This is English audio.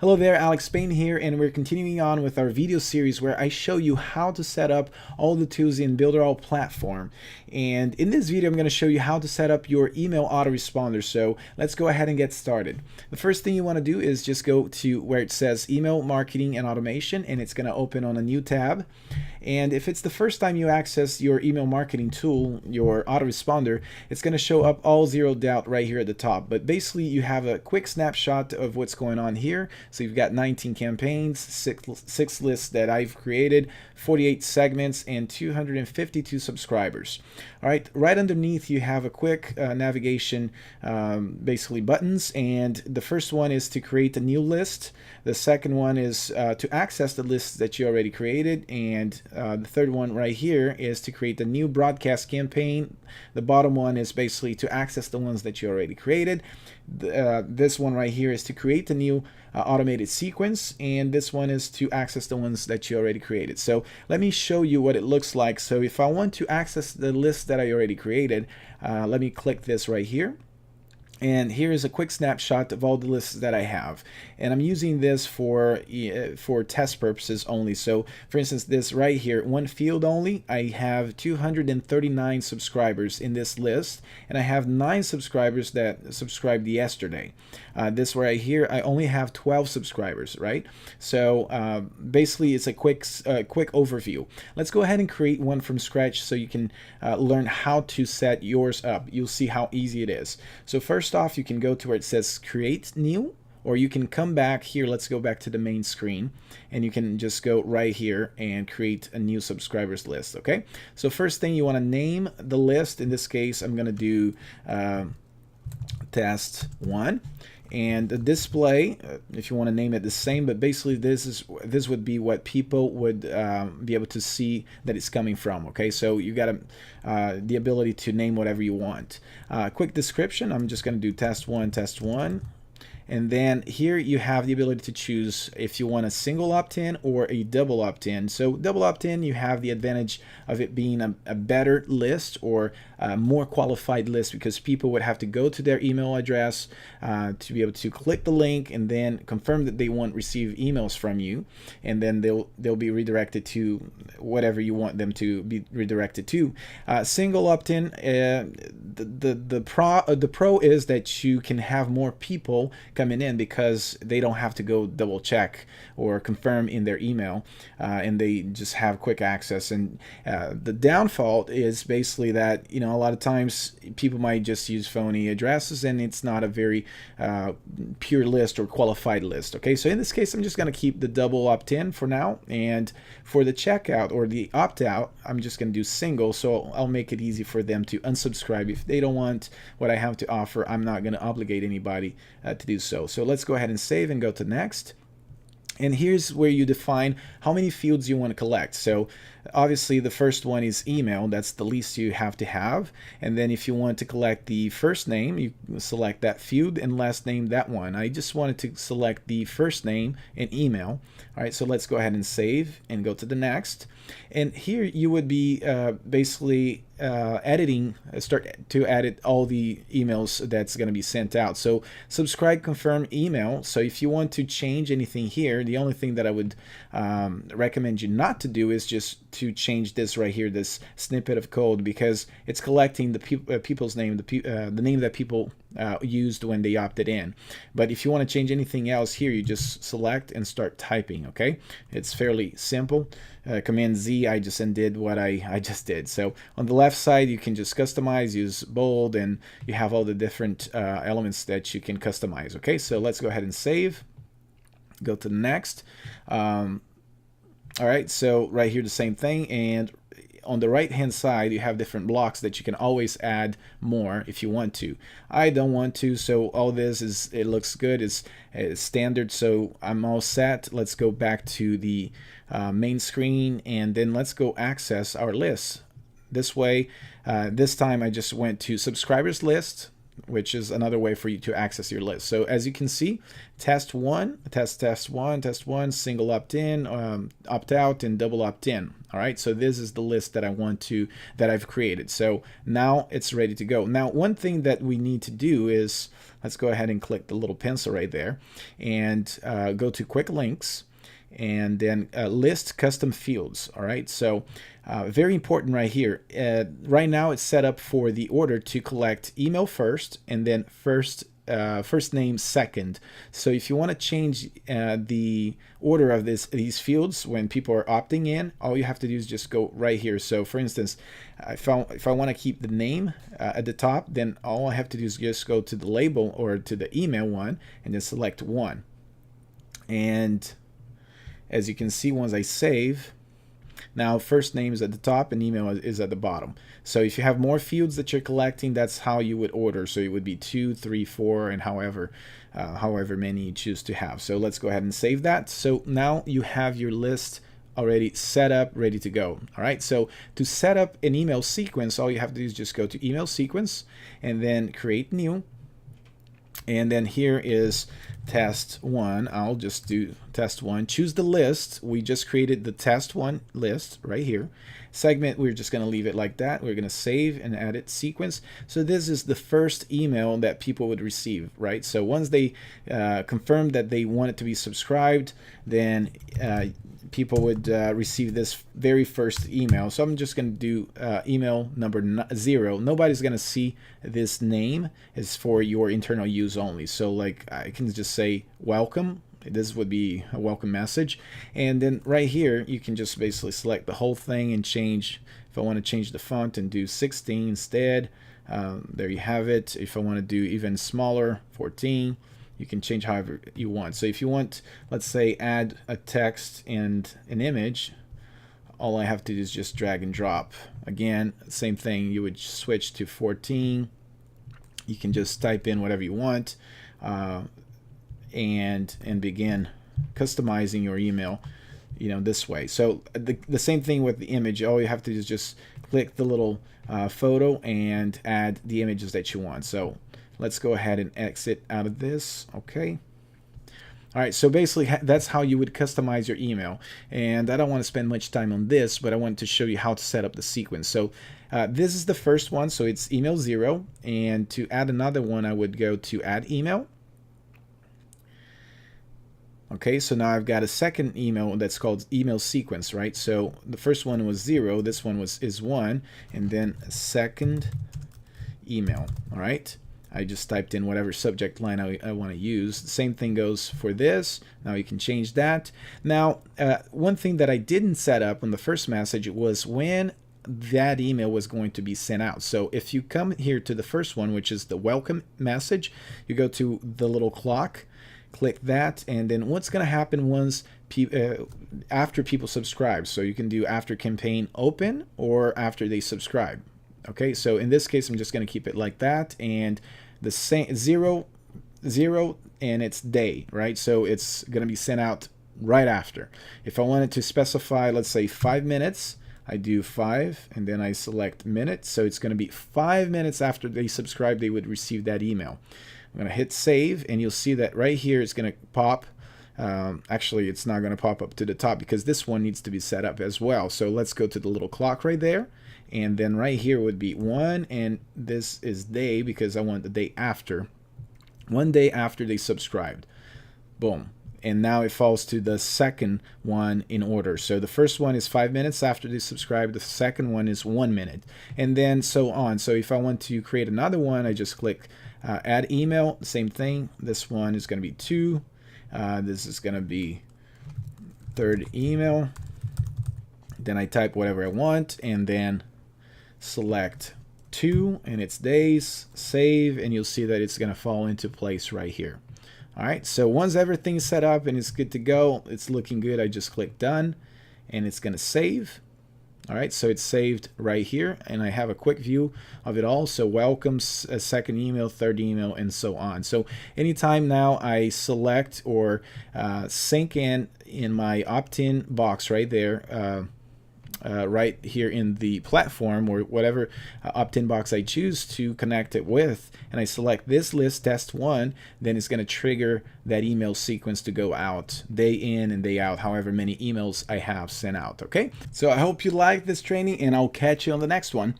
Hello there, Alex Payne here, and we're continuing on with our video series where I show you how to set up all the tools in Builderall platform. And in this video, I'm going to show you how to set up your email autoresponder. So let's go ahead and get started. The first thing you want to do is just go to where it says Email Marketing and Automation, and it's going to open on a new tab. And if it's the first time you access your email marketing tool, your autoresponder, it's going to show up all zeroed out right here at the top. But basically, you have a quick snapshot of what's going on here. So you've got 19 campaigns, six lists that I've created, 48 segments, and 252 subscribers. All right, right underneath you have a quick navigation, basically buttons, and the first one is to create a new list. The second one is to access the lists that you already created, and the third one right here is to create a new broadcast campaign. The bottom one is basically to access the ones that you already created. This one right here is to create a new automated sequence, and this one is to access the ones that you already created. So let me show you what it looks like. So if I want to access the list that I already created, let me click this right here. And here's a quick snapshot of all the lists that I have, and I'm using this for test purposes only. So for instance, this right here, one field only, I have 239 subscribers in this list, and I have 9 subscribers that subscribed yesterday. This right here, I only have 12 subscribers, right? So basically it's a quick overview. Let's go ahead and create one from scratch so you can learn how to set yours up. You'll see how easy it is. So first off, you can go to where it says create new, or you can come back here. Let's go back to the main screen, and you can just go right here and create a new subscribers list. Okay, so first thing, you want to name the list. In this case, I'm going to do test 1. And the display, if you want to name it the same, but basically this would be what people would be able to see that it's coming from. Okay, so you got the ability to name whatever you want. Quick description, I'm just going to do test 1, test 1. And then here you have the ability to choose if you want a single opt-in or a double opt-in. So double opt-in, you have the advantage of it being a better list, or a more qualified list, because people would have to go to their email address to be able to click the link and then confirm that they want to receive emails from you, and then they'll be redirected to whatever you want them to be redirected to. Single opt-in, the pro is that you can have more people coming in because they don't have to go double check or confirm in their email, and they just have quick access. And the downfall is basically that, you know, a lot of times people might just use phony addresses, and it's not a very pure list or qualified list. Okay, so in this case, I'm just going to keep the double opt-in for now, and for the checkout or the opt-out, I'm just going to do single, so I'll make it easy for them to unsubscribe if they don't want what I have to offer. I'm not going to obligate anybody to do so. So let's go ahead and save and go to next. And here's where you define how many fields you want to collect. So obviously the first one is email. That's the least you have to have. And then if you want to collect the first name, you select that field, and last name, that one. I just wanted to select the first name and email. All right, so let's go ahead and save and go to the next. And here you would be basically start to edit all the emails that's going to be sent out. So subscribe, confirm email. So if you want to change anything here, the only thing that I would recommend you not to do is just to change this right here, this snippet of code, because it's collecting the people's name, the name that people used when they opted in. But if you want to change anything else here, you just select and start typing. Okay, it's fairly simple. Command Z, I just undid what I just did. So on the left side, you can just customize, use bold, and you have all the different elements that you can customize. Okay, so let's go ahead and save. Go to the next. All right, so right here the same thing, and on the right hand side you have different blocks that you can always add more if you want to. I don't want to, so all this is, it looks good, it's standard, so I'm all set. Let's go back to the main screen, and then let's go access our list. This way, this time I just went to subscribers list, which is another way for you to access your list. So as you can see, test one, single opt-in, opt-out, and double opt-in. All right, so this is the list that I've created. So now it's ready to go. Now, one thing that we need to do is, let's go ahead and click the little pencil right there and go to quick links, and then list custom fields. All right, so very important right here. Right now it's set up for the order to collect email first, and then first name second. So if you want to change the order of these fields when people are opting in, all you have to do is just go right here. So for instance, if I want to keep the name at the top, then all I have to do is just go to the label or to the email one and then select one. And as you can see, once I save, now first name is at the top and email is at the bottom. So if you have more fields that you're collecting, that's how you would order. So it would be 2, 3, 4, and however many you choose to have. So let's go ahead and save that. So now you have your list already set up, ready to go. All right, so to set up an email sequence, all you have to do is just go to email sequence and then create new. And then here is test one. I'll just do test one. Choose the list. We just created the test one list right here. Segment, we're just going to leave it like that. We're going to save and edit sequence. So this is the first email that people would receive, right? So once they confirm that they want it to be subscribed, then people would receive this very first email. So I'm just going to do email number 0. Nobody's going to see this name. It's for your internal use only. So like I can just say welcome. This would be a welcome message. And then right here, you can just basically select the whole thing and change. If I want to change the font and do 16 instead, there you have it. If I want to do even smaller, 14, you can change however you want. So if you want, let's say, add a text and an image, all I have to do is just drag and drop. Again, same thing. You would switch to 14. You can just type in whatever you want and begin customizing your email, this way. So the same thing with the image. All you have to do is just click the little photo and add the images that you want. So let's go ahead and exit out of this. Okay. All right, so basically that's how you would customize your email. And I don't want to spend much time on this, but I want to show you how to set up the sequence. So this is the first one, so it's email 0. And to add another one, I would go to add email. Okay, so now I've got a second email that's called email sequence, right? So the first one was 0, this one is 1, and then a second email. All right, I just typed in whatever subject line I want to use. The same thing goes for this. Now you can change that. Now, one thing that I didn't set up on the first message was when that email was going to be sent out. So if you come here to the first one, which is the welcome message, you go to the little clock, click that, and then what's going to happen once after people subscribe. So you can do after campaign open or after they subscribe. Okay, so in this case, I'm just going to keep it like that, and the same 0 and it's day, right? So it's going to be sent out right after. If I wanted to specify, let's say 5 minutes, I do 5 and then I select minutes. So it's going to be 5 minutes after they subscribe, they would receive that email. I'm going to hit save, and you'll see that right here it's going to pop. Actually, it's not going to pop up to the top because this one needs to be set up as well. So let's go to the little clock right there. And then right here would be 1, and this is day because I want the day after. 1 day after they subscribed. Boom. And now it falls to the second one in order. So the first one is 5 minutes after they subscribe. The second one is 1 minute. And then so on. So if I want to create another one, I just click add email. Same thing. This one is going to be 2. This is going to be third email. Then I type whatever I want and then select 2 and it's days, save, and you'll see that it's going to fall into place right here. All right, so once everything's set up and it's good to go, it's looking good, I just click done and it's going to save. All right, so it's saved right here, and I have a quick view of it all. So welcome, a second email, third email, and so on. So anytime now I select or sync in my opt-in box right there, right here in the platform or whatever opt-in box I choose to connect it with, and I select this list test 1, then it's going to trigger that email sequence to go out day in and day out, however many emails I have sent out. Okay, so I hope you like this training, and I'll catch you on the next one.